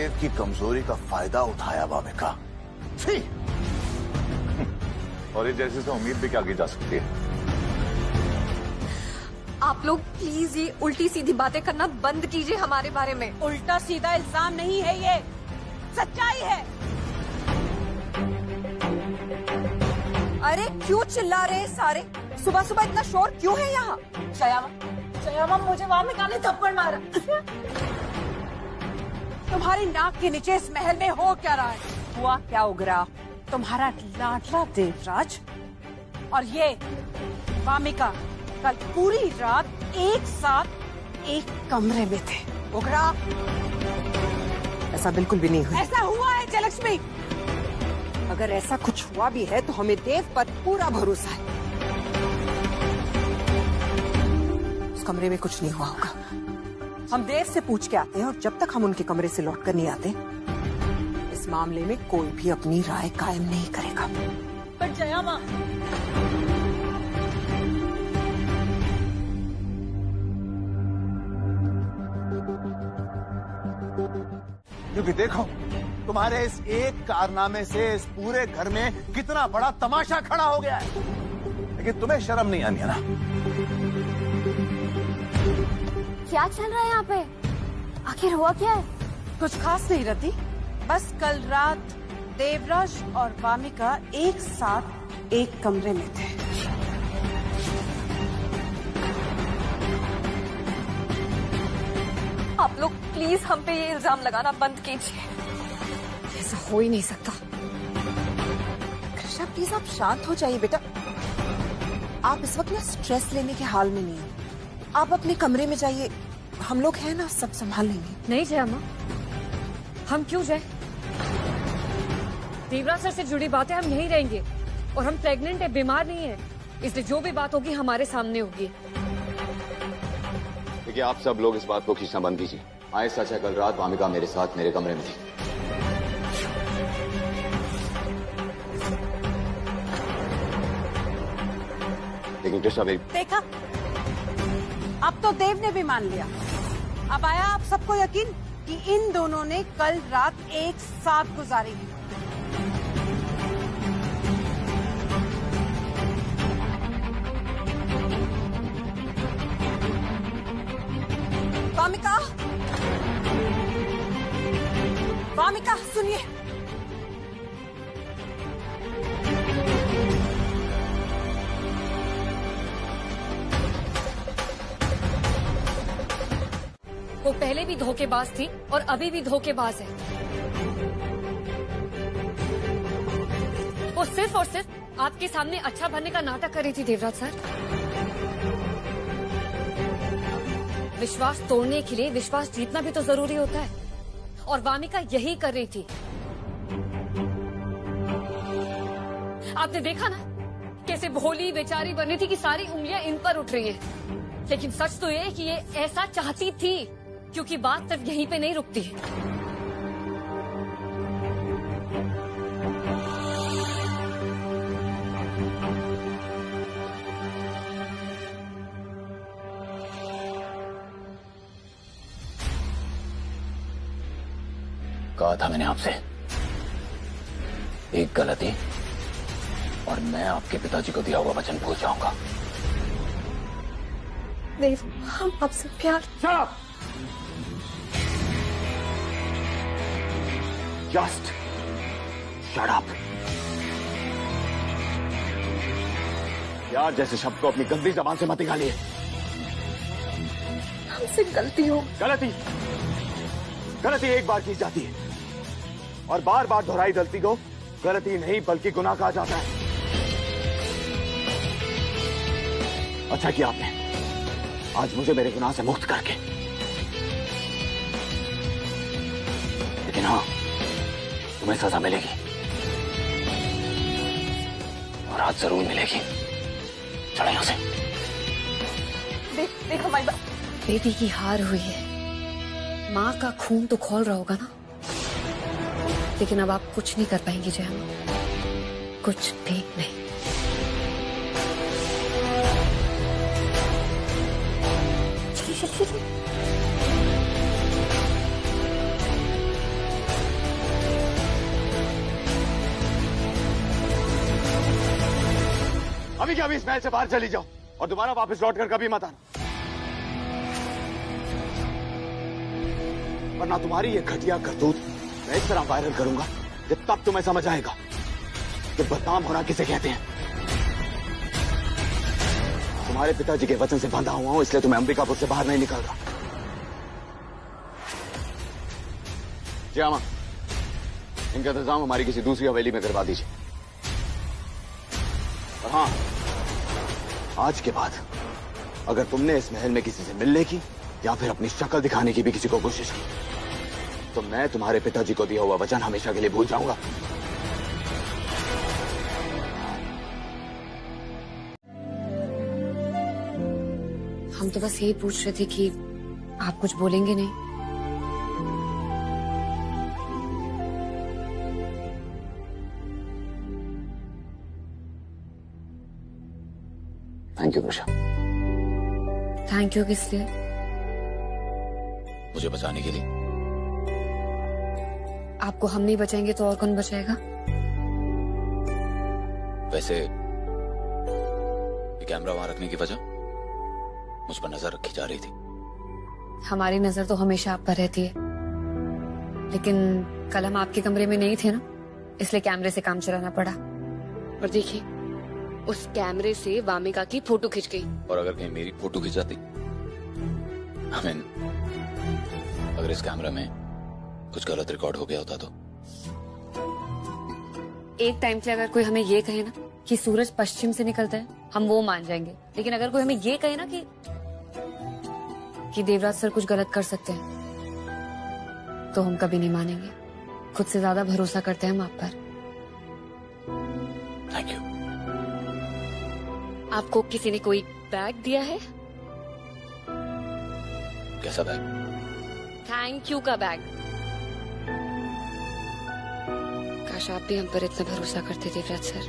देव की कमजोरी का फायदा उठाया वामिका। छी! और ये जैसे से उम्मीद भी क्या की जा सकती है। आप लोग प्लीज ये उल्टी सीधी बातें करना बंद कीजिए हमारे बारे में। उल्टा सीधा इल्जाम नहीं है, ये सच्चाई है। अरे क्यों चिल्ला रहे हैं सारे? सुबह सुबह इतना शोर क्यों है यहाँ? जयामा मुझे वामिका ने थप्पड़ मारा। तुम्हारी नाक के नीचे इस महल में हो क्या रहा है? हुआ क्या उगरा? तुम्हारा लाडला देवराज और ये वामिका कल पूरी रात एक साथ एक कमरे में थे। उगरा, ऐसा बिल्कुल भी नहीं हुआ। ऐसा हुआ है जयलक्ष्मी। अगर ऐसा कुछ हुआ भी है तो हमें देव पर पूरा भरोसा है। उस कमरे में कुछ नहीं हुआ होगा। हम देव से पूछ के आते हैं और जब तक हम उनके कमरे से लौट कर नहीं आते, इस मामले में कोई भी अपनी राय कायम नहीं करेगा। पर जयामा, क्योंकि देखो तुम्हारे इस एक कारनामे से इस पूरे घर में कितना बड़ा तमाशा खड़ा हो गया है, लेकिन तुम्हें शर्म नहीं आनी है ना? क्या चल रहा है यहाँ पे? आखिर हुआ क्या है? कुछ खास नहीं रती, बस कल रात देवराज और वामिका एक साथ एक कमरे में थे। आप लोग प्लीज हम पे ये इल्जाम लगाना बंद कीजिए। ऐसा हो ही नहीं सकता। कृष्णा प्लीज आप शांत हो जाइए बेटा। आप इस वक्त ना स्ट्रेस लेने के हाल में नहीं है। आप अपने कमरे में जाइए, हम लोग हैं ना, सब संभाल लेंगे। नहीं जयामा, हम क्यों जाए? देवराज सर से जुड़ी बातें हम यहीं रहेंगे और हम प्रेग्नेंट है, बीमार नहीं है, इसलिए जो भी बात होगी हमारे सामने होगी। देखिए आप सब लोग इस बात को खींचना बंद कीजिए। आए सच है, कल रात वामिका मेरे साथ मेरे कमरे में थी। लेकिन कृष्णा भाई, देखा, अब तो देव ने भी मान लिया। अब आया आप सबको यकीन कि इन दोनों ने कल रात एक साथ गुजारी है। वामिका, वामिका सुनिए। वो पहले भी धोखेबाज थी और अभी भी धोखेबाज है। वो सिर्फ और सिर्फ आपके सामने अच्छा बनने का नाटक कर रही थी देवराज सर। विश्वास तोड़ने के लिए विश्वास जीतना भी तो जरूरी होता है, और वामिका यही कर रही थी। आपने देखा ना कैसे भोली बेचारी बनी थी कि सारी उंगलियां इन पर उठ रही हैं। लेकिन सच तो ये कि ये ऐसा चाहती थी, क्योंकि बात सिर्फ यहीं पे नहीं रुकती है। कहा था मैंने आपसे, एक गलती और मैं आपके पिताजी को दिया हुआ वचन भूल जाऊंगा। देव, हम आपसे प्यार। Just shut up. प्यार जैसे शब्द को अपनी गंदी जबान से मत निकालिए। हमसे गलती हो। गलती एक बार की जाती है और बार बार दोहराई गलती को गलती नहीं बल्कि गुनाह कहा जाता है। अच्छा किया आपने आज मुझे मेरे गुनाह से मुक्त करके। लेकिन हाँ, तुम्हें सजा मिलेगी और आज जरूर मिलेगी। चलो यहां से। देख हमारी बात। बेटी की हार हुई है, माँ का खून तो खौल रहा होगा ना, लेकिन अब आप कुछ नहीं कर पाएंगी जया, कुछ भी नहीं। चलिए चलिए चलिए। अभी के अभी इस महल से बाहर चली जाओ और दोबारा वापस लौट कर कभी मत आना, वरना तुम्हारी ये घटिया करतूत मैं इस तरह वायरल करूंगा कि तब तुम्हें समझ आएगा कि बदनाम होना किसे कहते हैं। तुम्हारे पिताजी के वचन से बंधा हुआ हूं, इसलिए तुम्हें अंबिकापुर से बाहर नहीं निकल रहा। श्यामा, इनका इंतजाम हमारी किसी दूसरी हवेली में करवा दीजिए। और हाँ, आज के बाद अगर तुमने इस महल में किसी से मिलने की या फिर अपनी शक्ल दिखाने की भी किसी को कोशिश की तो मैं तुम्हारे पिताजी को दिया हुआ वचन हमेशा के लिए भूल जाऊंगा। हम तो बस यही पूछ रहे थे कि आप कुछ बोलेंगे नहीं। Thank you Krishna. Thank you किस लिए? मुझे बचाने के लिए। आपको हम नहीं बचाएंगे तो और कौन बचाएगा? वैसे ये कैमरा वहां रखने की वजह मुझ पर नजर रखी जा रही थी। हमारी नजर तो हमेशा आप पर रहती है, लेकिन कल हम आपके कमरे में नहीं थे ना, इसलिए कैमरे से काम चलाना पड़ा। और देखिए, उस कैमरे से वामिका की फोटो खिंच गई। और अगर कहीं मेरी फोटो खिंच जाती, अगर इस कैमरा में कुछ गलत रिकॉर्ड हो गया होता तो? एक टाइम के अगर कोई हमें ये कहे ना कि सूरज पश्चिम से निकलता है, हम वो मान जाएंगे। लेकिन अगर कोई हमें ये कहे ना कि देवराज सर कुछ गलत कर सकते हैं, तो हम कभी नहीं मानेंगे। खुद से ज्यादा भरोसा करते हैं हम आप पर। Thank you. आपको किसी ने कोई बैग दिया है? कैसा बैग? थैंक यू का बैग। काश आप भी हम पर इतना भरोसा करते देवराज सर।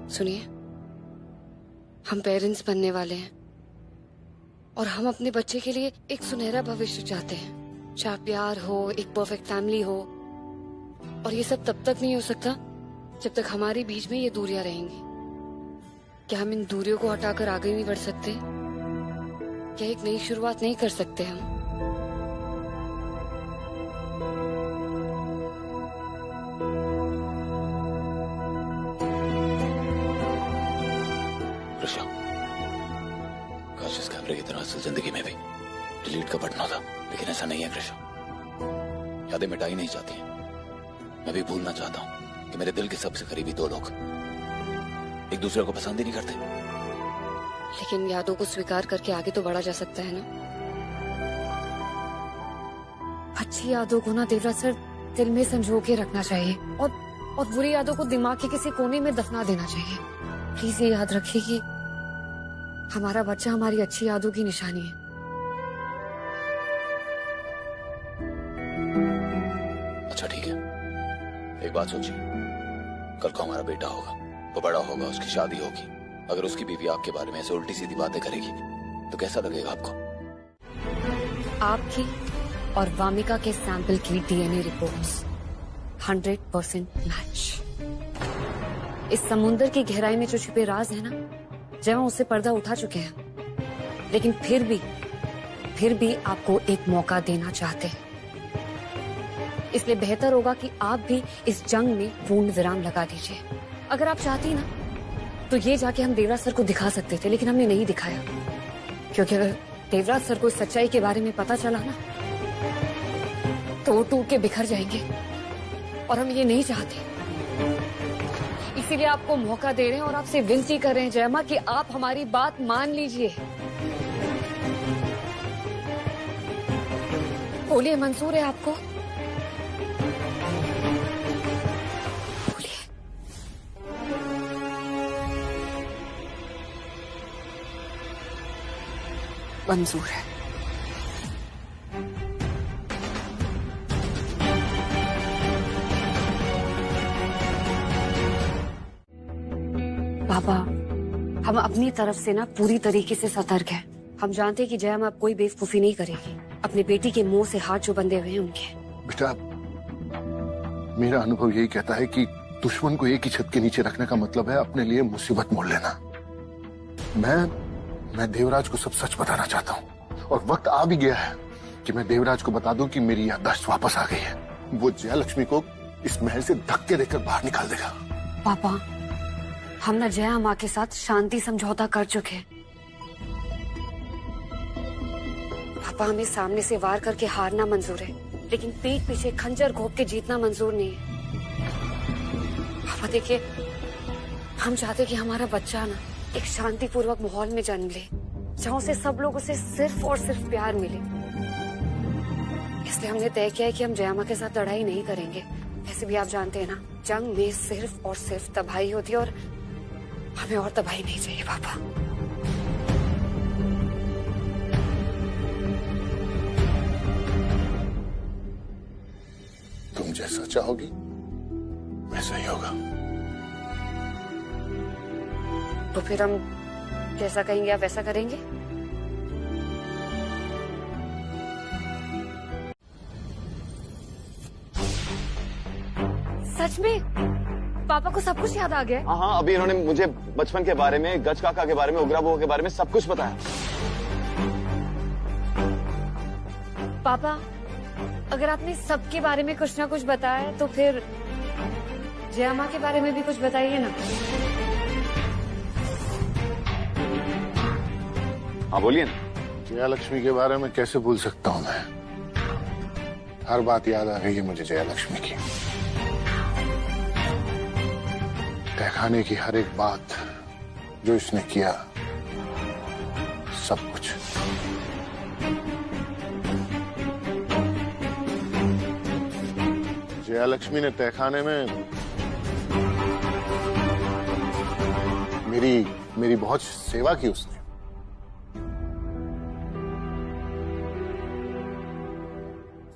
सुनिए, हम पेरेंट्स बनने वाले हैं और हम अपने बच्चे के लिए एक सुनहरा भविष्य चाहते हैं, जहाँ प्यार हो, एक परफेक्ट फैमिली हो। और ये सब तब तक नहीं हो सकता जब तक हमारे बीच में ये दूरियां रहेंगी। क्या हम इन दूरियों को हटाकर आगे नहीं बढ़ सकते? क्या एक नई शुरुआत नहीं कर सकते हम? कृष्णा, काश इस कैमरे की तरह असल जिंदगी में भी डिलीट का बटन होता, लेकिन ऐसा नहीं है कृष्णा। यादें मिटाई नहीं चाहती हैं। मैं भी भूलना चाहता हूँ कि मेरे दिल के सबसे करीबी दो लोग एक दूसरे को पसंद ही नहीं करते। लेकिन यादों को स्वीकार करके आगे तो बढ़ा जा सकता है ना। अच्छी यादों को ना देवराज सर दिल में संजो के रखना चाहिए और बुरी यादों को दिमाग के किसी कोने में दफना देना चाहिए। प्लीज ये याद रखिए कि हमारा बच्चा हमारी अच्छी यादों की निशानी है। अच्छा ठीक है, एक बात सोचिए, कल को हमारा बेटा होगा, वो बड़ा होगा, उसकी शादी होगी। अगर उसकी बीवी आपके बारे में ऐसे उल्टी सीधी बातें करेगी तो कैसा लगेगा आपको? आपकी और वामिका के सैंपल की डीएनए रिपोर्ट्स 100% मैच। इस समुद्र की गहराई में जो छुपे राज है ना, जब हम उससे पर्दा उठा चुके हैं, लेकिन फिर भी आपको एक मौका देना चाहते हैं। इसलिए बेहतर होगा कि आप भी इस जंग में पूर्ण विराम लगा दीजिए। अगर आप चाहती ना तो ये जाके हम देवराज सर को दिखा सकते थे, लेकिन हमने नहीं दिखाया, क्योंकि अगर देवराज सर को सच्चाई के बारे में पता चला ना तो वो टूट के बिखर जाएंगे और हम ये नहीं चाहते। इसीलिए आपको मौका दे रहे हैं और आपसे विनती कर रहे हैं जयमा कि आप हमारी बात मान लीजिए। बोलिए, मंजूर है आपको? बोलिए। मंजूर है। पापा, हम अपनी तरफ से ना पूरी तरीके से सतर्क हैं हम जानते हैं कि जया अब कोई बेवकूफी नहीं करेगी। अपनी बेटी के मुंह से हाथ जो बंधे हुए हैं उनके। बेटा, मेरा अनुभव यही कहता है कि दुश्मन को एक ही छत के नीचे रखने का मतलब है अपने लिए मुसीबत मोल लेना। मैं देवराज को सब सच बताना चाहता हूँ और वक्त आ भी गया है कि मैं देवराज को बता दूं कि मेरी याददाश्त वापस आ गई है। वो जया लक्ष्मी को इस महल से धक्के देकर बाहर निकाल देगा। पापा, हम ना जया माँ के साथ शांति समझौता कर चुके हैं। पापा, हमें सामने से वार करके हारना मंजूर है, लेकिन पीठ पीछे खंजर घोंप के जीतना मंजूर नहीं है। पापा देखिए, हम चाहते कि हमारा बच्चा ना एक शांतिपूर्वक माहौल में जन्म ले, जहाँ उसे सब लोग उसे सिर्फ और सिर्फ प्यार मिले। इसलिए हमने तय किया है कि हम जया माँ के साथ लड़ाई नहीं करेंगे। वैसे भी आप जानते हैं ना, जंग में सिर्फ और सिर्फ तबाही होती है और हमें और तबाही नहीं चाहिए। पापा, तुम जैसा चाहोगी वैसा ही होगा। तो फिर हम जैसा कहेंगे आप वैसा करेंगे। सच में पापा को सब कुछ याद आ गया? हाँ, अभी इन्होंने मुझे बचपन के बारे में, गज काका के बारे में, उग्रा बुआ के बारे में सब कुछ बताया। पापा, अगर आपने सबके बारे में कुछ ना कुछ बताया तो फिर जया माँ के बारे में भी कुछ बताइए ना। हाँ बोलिए ना। जया लक्ष्मी के बारे में कैसे भूल सकता हूँ मैं? हर बात याद आ गई है मुझे जया लक्ष्मी की। तहखाने की हर एक बात जो इसने किया, सब कुछ। जया लक्ष्मी ने तहखाने में मेरी बहुत सेवा की उसने।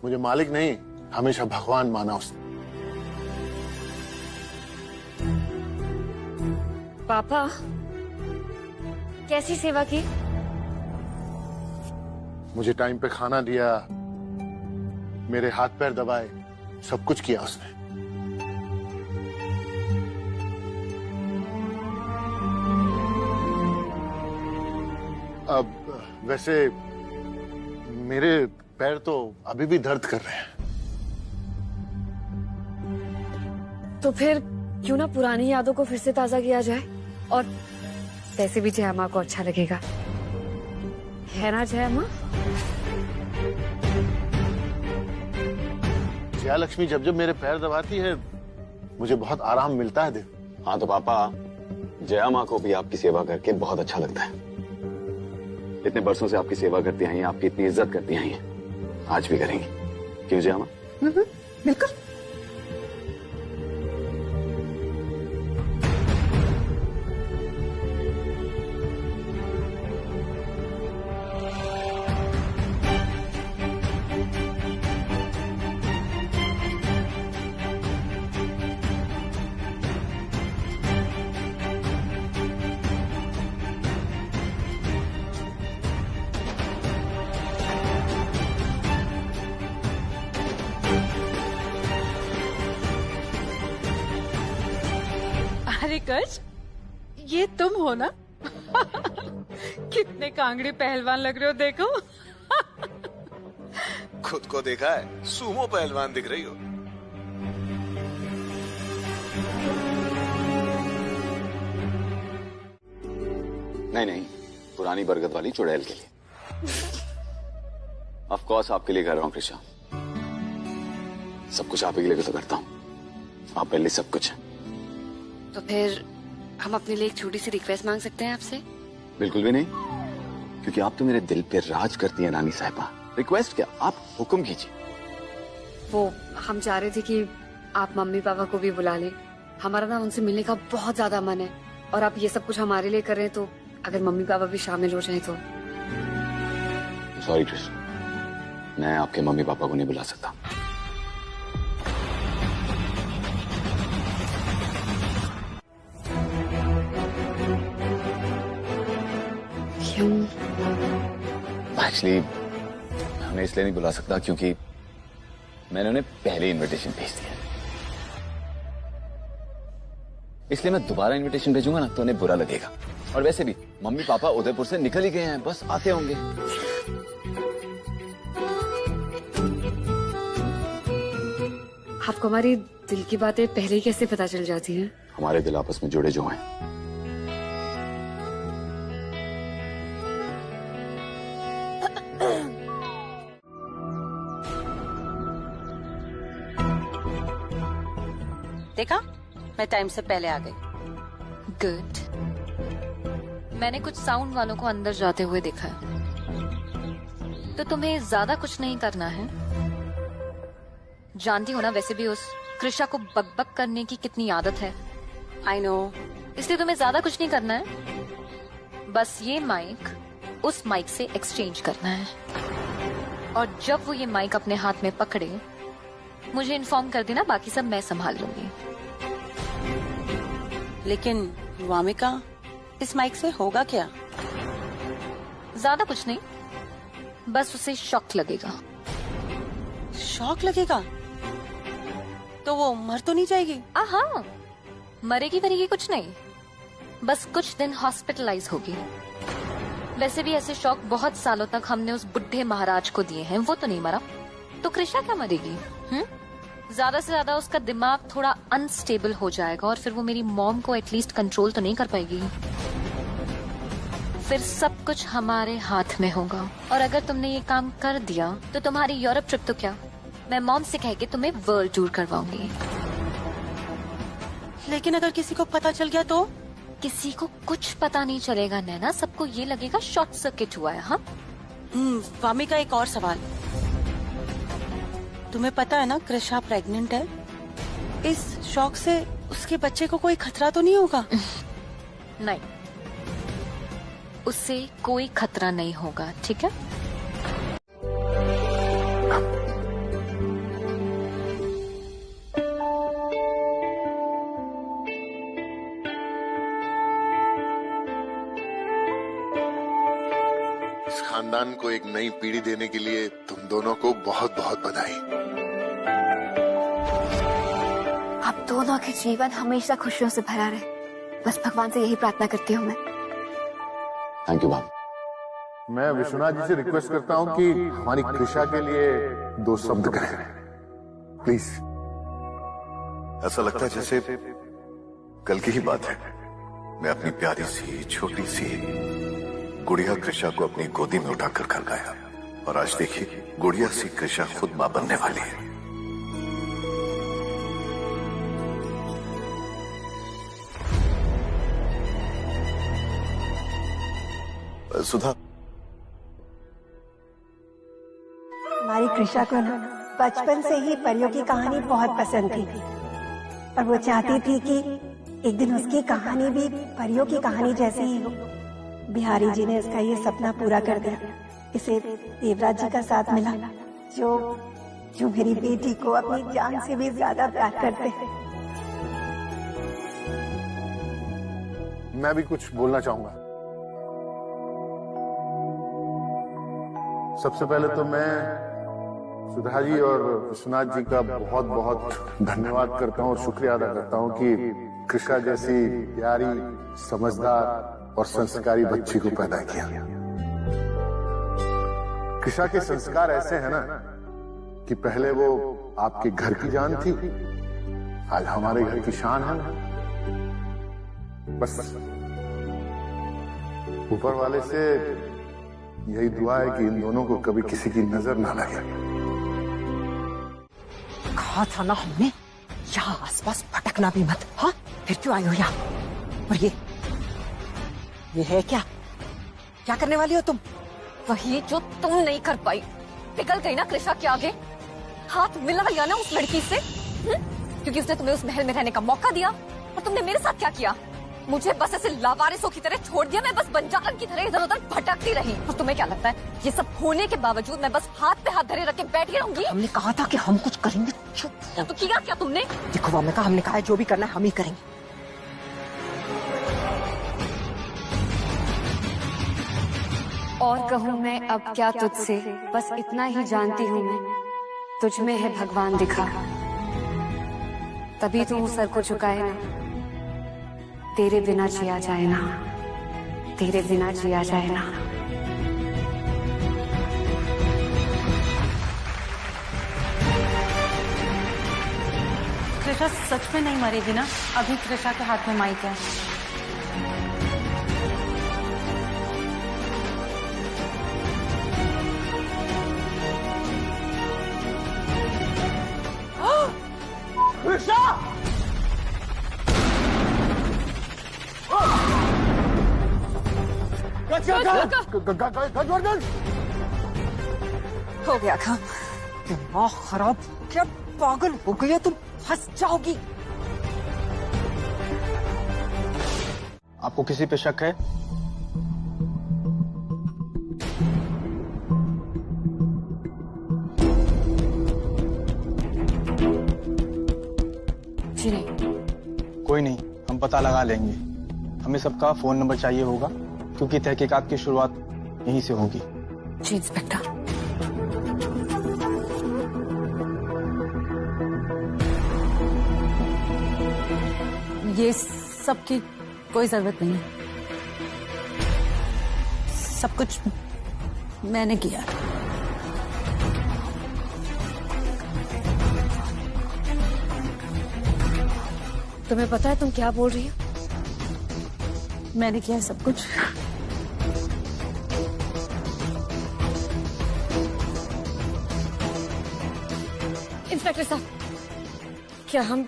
मुझे मालिक नहीं, हमेशा भगवान माना उसने। पापा, कैसी सेवा की? मुझे टाइम पे खाना दिया, मेरे हाथ पैर दबाए, सब कुछ किया उसने। अब वैसे मेरे पैर तो अभी भी दर्द कर रहे हैं। तो फिर क्यों ना पुरानी यादों को फिर से ताजा किया जाए, और वैसे भी जया माँ को अच्छा लगेगा, है ना जया माँ? जया लक्ष्मी जब जब मेरे पैर दबाती है मुझे बहुत आराम मिलता है देव। हाँ तो पापा, जया माँ को भी आपकी सेवा करके बहुत अच्छा लगता है। इतने बरसों से आपकी सेवा करती आई हैं, आपकी इतनी इज्जत करती आई हैं, आज भी करेंगी। क्यों जया माँ? बिल्कुल। अरे कच, ये तुम हो ना? कितने कांगड़े पहलवान लग रहे हो, देखो। खुद को देखा है? सूमो पहलवान दिख रही हो। नहीं, पुरानी बरगद वाली चुड़ैल के लिए। ऑफ कोर्स आपके लिए कर रहा हूँ कृष्णा। सब कुछ आप ही के लिए तो करता हूँ, आप पहले सब कुछ है। तो फिर हम अपने लिए एक छोटी सी रिक्वेस्ट मांग सकते हैं आपसे? बिल्कुल भी नहीं, क्योंकि आप तो मेरे दिल पे राज करती हैं रानी साहिबा। रिक्वेस्ट क्या, आप हुक्म कीजिए। वो हम चाह रहे थे कि आप मम्मी पापा को भी बुला लें। हमारा ना उनसे मिलने का बहुत ज्यादा मन है, और आप ये सब कुछ हमारे लिए कर रहे हैं, तो अगर मम्मी पापा भी शामिल हो जाएं तो। सॉरी कृष्ण, मैं आपके मम्मी पापा को नहीं बुला सकता। क्यों? एक्चुअली हमें इसलिए नहीं बुला सकता क्योंकि मैंने उन्हें पहले इनविटेशन भेज दिया, इसलिए मैं दोबारा इनविटेशन भेजूंगा ना तो उन्हें बुरा लगेगा। और वैसे भी मम्मी पापा उदयपुर से निकल ही गए हैं, बस आते होंगे। आपको हमारी दिल की बातें पहले ही कैसे पता चल जाती हैं? हमारे दिल आपस में जुड़े जो हैं। देखा, मैं टाइम से पहले आ गई। गुड। मैंने कुछ साउंड वालों को अंदर जाते हुए देखा है, तो तुम्हें ज्यादा कुछ नहीं करना है। जानती हो ना वैसे भी उस कृषा को बकबक करने की कितनी आदत है। I know. इसलिए तुम्हें ज्यादा कुछ नहीं करना है, बस ये माइक उस माइक से एक्सचेंज करना है, और जब वो ये माइक अपने हाथ में पकड़े मुझे इन्फॉर्म कर देना, बाकी सब मैं संभाल लूंगी। लेकिन वामिका, इस माइक से होगा क्या? ज्यादा कुछ नहीं, बस उसे शॉक लगेगा। शॉक लगेगा? तो वो मर तो नहीं जाएगी? हाँ, मरेगी वरेगी कुछ नहीं, बस कुछ दिन हॉस्पिटलाइज होगी। वैसे भी ऐसे शॉक बहुत सालों तक हमने उस बुढ़े महाराज को दिए हैं, वो तो नहीं मरा, तो कृष्णा क्या मरेगी? ज्यादा से ज्यादा उसका दिमाग थोड़ा अनस्टेबल हो जाएगा और फिर वो मेरी मॉम को एटलीस्ट कंट्रोल तो नहीं कर पाएगी। फिर सब कुछ हमारे हाथ में होगा, और अगर तुमने ये काम कर दिया तो तुम्हारी यूरोप ट्रिप तो क्या, मैं मॉम से कह के तुम्हें वर्ल्ड टूर करवाऊंगी। लेकिन अगर किसी को पता चल गया तो? किसी को कुछ पता नहीं चलेगा नैना, सबको ये लगेगा शॉर्ट सर्किट हुआ है। हाँ वामिका, एक और सवाल। तुम्हें पता है ना कृषा प्रेग्नेंट है? इस शॉक से उसके बच्चे को कोई खतरा तो नहीं होगा? नहीं, उससे कोई खतरा नहीं होगा, ठीक है? इस खानदान को एक नई पीढ़ी देने के लिए तुम दोनों को बहुत बहुत बधाई। आप दोनों के जीवन हमेशा खुशियों से भरा रहे, बस भगवान से यही प्रार्थना करती हूँ मैं। Thank you ma'am. मैं विश्वनाथ जी से रिक्वेस्ट करता हूँ कि हमारी कृषा के लिए 2 शब्द कहें, प्लीज। ऐसा लगता है जैसे कल की ही बात है। मैं अपनी प्यारी सी छोटी सी गुड़िया कृषा को अपनी गोदी में उठाकर घर लाया, और आज देखिए गुड़िया सी कृषा खुद मां बनने वाली है। सुधा, हमारी कृषा को बचपन से ही परियों की कहानी बहुत पसंद थी, और वो चाहती थी कि एक दिन उसकी कहानी भी परियों की कहानी जैसी ही हो। बिहारी जी ने उसका ये सपना पूरा कर दिया। इसे देवराज जी का साथ मिला, जो मेरी बेटी को अपनी जान से भी ज्यादा प्यार करते हैं। मैं भी कुछ बोलना चाहूंगा। सबसे पहले तो मैं सुधा जी और विश्वनाथ जी का बहुत बहुत धन्यवाद करता हूँ और शुक्रिया अदा करता हूँ कि कृषा जैसी प्यारी, समझदार और संस्कारी बच्ची को पैदा किया। कृषा के संस्कार ऐसे हैं ना कि पहले वो आपके घर की जान थी, आज हमारे घर की शान है। बस ऊपर वाले से यही दुआ है कि इन दोनों को कभी किसी की नजर ना लगे। कहा था ना हमने, यहाँ आसपास भटकना भी मत। हाँ, फिर क्यों आई हो यहाँ? और ये है क्या करने वाली हो तुम? वही जो तुम नहीं कर पाई। पिघल गई ना कृषा के आगे, हाथ मिला लिया ना उस लड़की से, क्योंकि उसने तुम्हें उस महल में रहने का मौका दिया, और तुमने मेरे साथ क्या किया? मुझे बस ऐसे लावारिसों की तरह छोड़ दिया। मैं बस बंजारन की तरह इधर उधर भटकती रही। और तुम्हें क्या लगता है ये सब होने के बावजूद मैं बस हाथ पे हाथ धरे रख के बैठी रहूंगी? हमने कहा था कि हम कुछ करेंगे। चुप। तो किया क्या तुमने? देखो वामिका, हमने कहा है जो भी करना है हम ही करेंगे। और कहूँ मैं अब क्या तुझसे, बस इतना ही जानती हूँ मैं, तुझ में है भगवान दिखा। तभी तो सर को झुकाए ना, तेरे बिना जिया जाए ना, तेरे बिना जिया जाए ना। कृषा सच में नहीं मरेगी ना? अभी कृषा के हाथ में माइक है। कृष्णा! गजवर्धन! हो गया काम। दिमाग खराब, क्या पागल हो गई है तुम? फंस जाओगी। आपको किसी पे शक है? जी नहीं। कोई नहीं, हम पता लगा लेंगे। हमें सबका फोन नंबर चाहिए होगा, क्योंकि तहकीकात की शुरुआत यहीं से होगी। जी इंस्पेक्टर। ये सब की कोई जरूरत नहीं है, सब कुछ मैंने किया। तुम्हें पता है तुम क्या बोल रही हो? मैंने किया है सब कुछ। इंस्पेक्टर साहब, क्या हम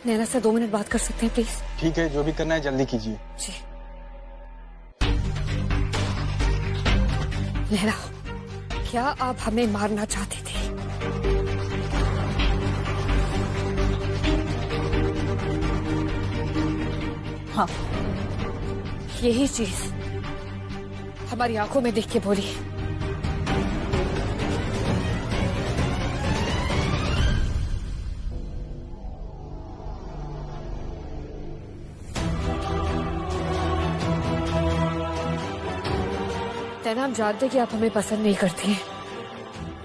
नैना से 2 मिनट बात कर सकते हैं प्लीज? ठीक है, जो भी करना है जल्दी कीजिए। जी। नैना, क्या आप हमें मारना चाहती थी? हाँ, यही चीज हमारी आंखों में देख के बोली। नैना, हम जानते कि आप हमें पसंद नहीं करती हैं,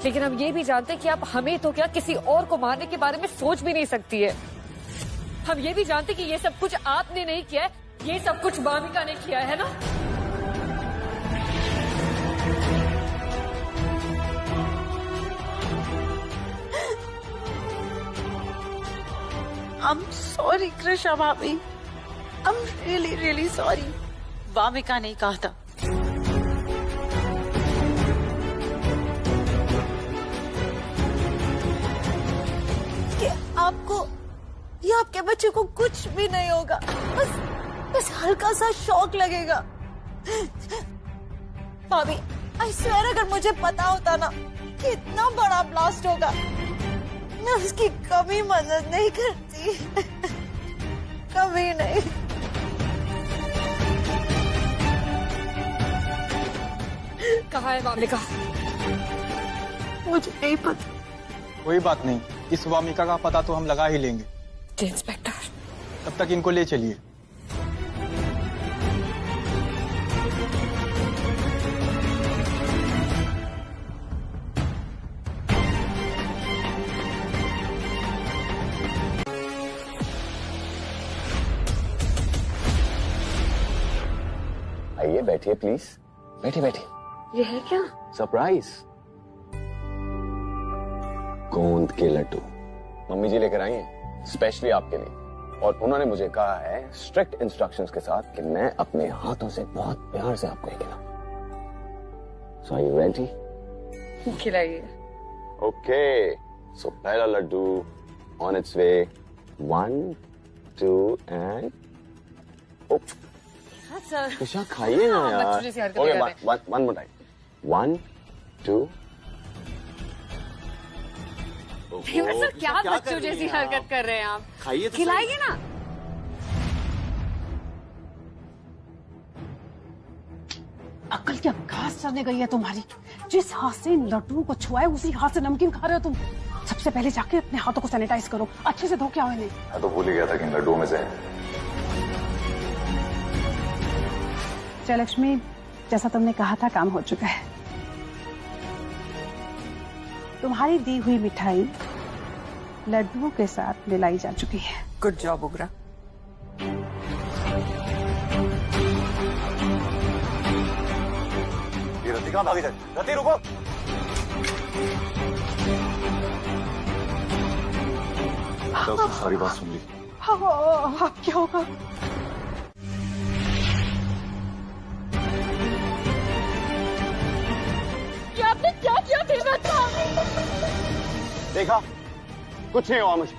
लेकिन हम ये भी जानते हैं कि आप हमें तो क्या किसी और को मारने के बारे में सोच भी नहीं सकती है। हम ये भी जानते कि ये सब कुछ आपने नहीं किया है, ये सब कुछ वामिका ने किया है ना? I'm sorry कृषा भाभी, I'm really really sorry। Wamiqa ने कहा था। कि आपको या आपके बच्चे को कुछ भी नहीं होगा, बस हल्का सा शॉक लगेगा। भाभी, आई स्वेयर अगर मुझे पता होता ना कि इतना बड़ा ब्लास्ट होगा, मैं उसकी कभी मदद नहीं करती। कभी नहीं। कहाँ है वामिका? मुझे नहीं पता। कोई बात नहीं, इस वामिका का पता तो हम लगा ही लेंगे। जी इंस्पेक्टर। तब तक इनको ले चलिए। आइए, बैठिए प्लीज। बैठिए बैठिए। ये है क्या? सरप्राइज, गोंद के लड्डू मम्मी जी लेकर आई हैं, स्पेशली आपके लिए। और उन्होंने मुझे कहा है स्ट्रिक्ट इंस्ट्रक्शंस के साथ कि मैं अपने हाथों से बहुत प्यार से आपको खिलाऊं। So are you ready? खिलाइए। ओके, सो पहला laddu on its way. 1 2 and sir, Krisha खाइए ना यार। बच्चों जैसी हरकतें ओके, कर रहे हैं। One more time. 1 2। सर, क्या बच्चों जैसी हरकत कर रहे हैं आप? खाइए तो खिलाएंगे ना? अक्ल क्या घास चढ़ने गई है तुम्हारी? जिस हाथ से इन लड्डुओं को छुआए उसी हाथ से नमकीन खा रहे हो तुम। सबसे पहले जाके अपने हाथों को सैनिटाइज करो, अच्छे से धो के आओ इन्हें। मैं तो भूल ही गया था कि इन लड्डुओं में से है। जयलक्ष्मी, जैसा तुमने कहा था काम हो चुका है। तुम्हारी दी हुई मिठाई लड्डुओं के साथ मिलाई जा चुकी है। Good job Ugra. ये रति कहाँ भागी जाए? रति रुको। सारी बात सुन ली। हाँ, क्या होगा? आपने क्या किया देवव्रत? देखा, कुछ नहीं हुआ मुझे।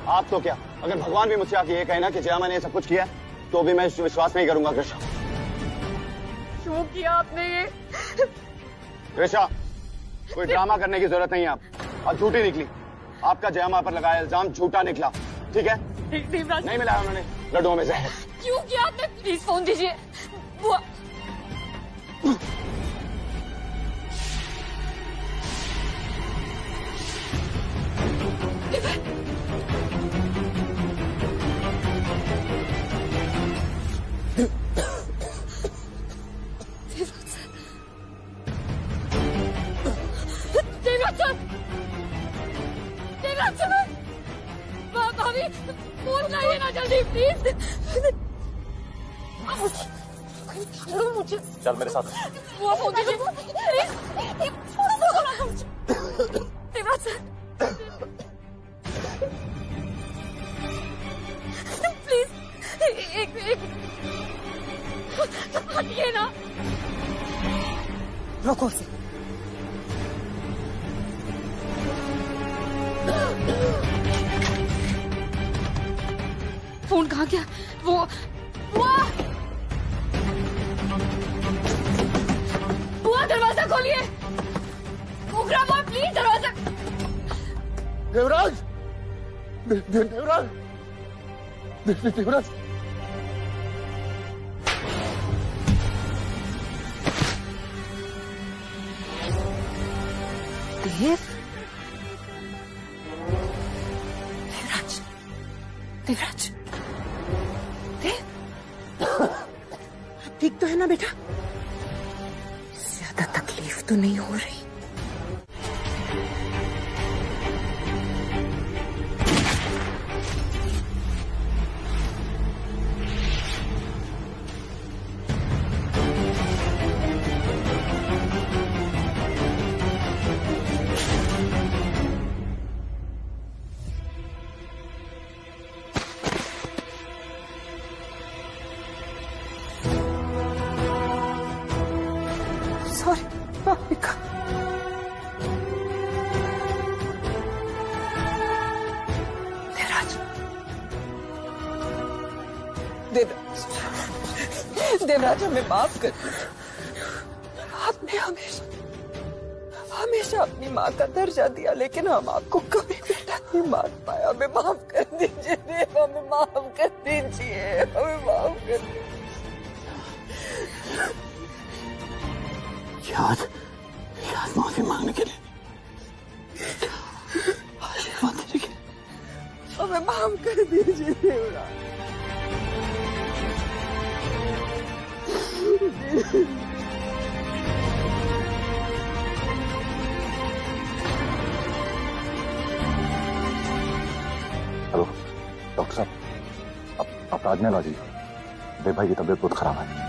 आप तो क्या, अगर भगवान भी मुझसे आके ये कहे ना कि जया मैंने ये सब कुछ किया तो भी मैं विश्वास नहीं करूंगा। कृष्णा, क्यों किया आपने ये? कृष्णा, कोई ड्रामा करने की जरूरत नहीं है। आप झूठी निकली। आपका जया मां पर लगाया इल्जाम झूठा निकला, ठीक है? देवव्रत, नहीं मिलाया उन्होंने लड्डुओं में जहर। क्यों किया आपने? प्लीज फोन दीजिए। भाभी, फोन लाइए ना जल्दी प्लीज। छोड़ो मुझे। चल मेरे साथ। वो फोन दीजिए प्लीज। देवव्रत सर, प्लीज एक हटिए ना। रोको से। फोन कहाँ गया? वो बुआ, दरवाजा खोलिए। उग्रा बुआ, प्लीज दरवाजा। देवराज, देवराज, देवराज। देवराज, ठीक तो है ना बेटा? ज्यादा तकलीफ तो नहीं हो रही? सॉरी भाविका। देवराज, हमें माफ कर। आपने हमेशा अपनी माँ का दर्जा दिया, लेकिन हम आपको कभी बेटा नहीं मान पाया। हमें माफ कर दीजिए देव, हमें माफ कर दीजिए, हमें माफ कर दीजिए। याद माफी मांगने के लिए, आशीर्वाद देने के लिए हमें माफ कर दीजिए देवराज। हेलो डॉक्टर साहब, आप राजने राजी। देव भाई की तबीयत बहुत खराब है।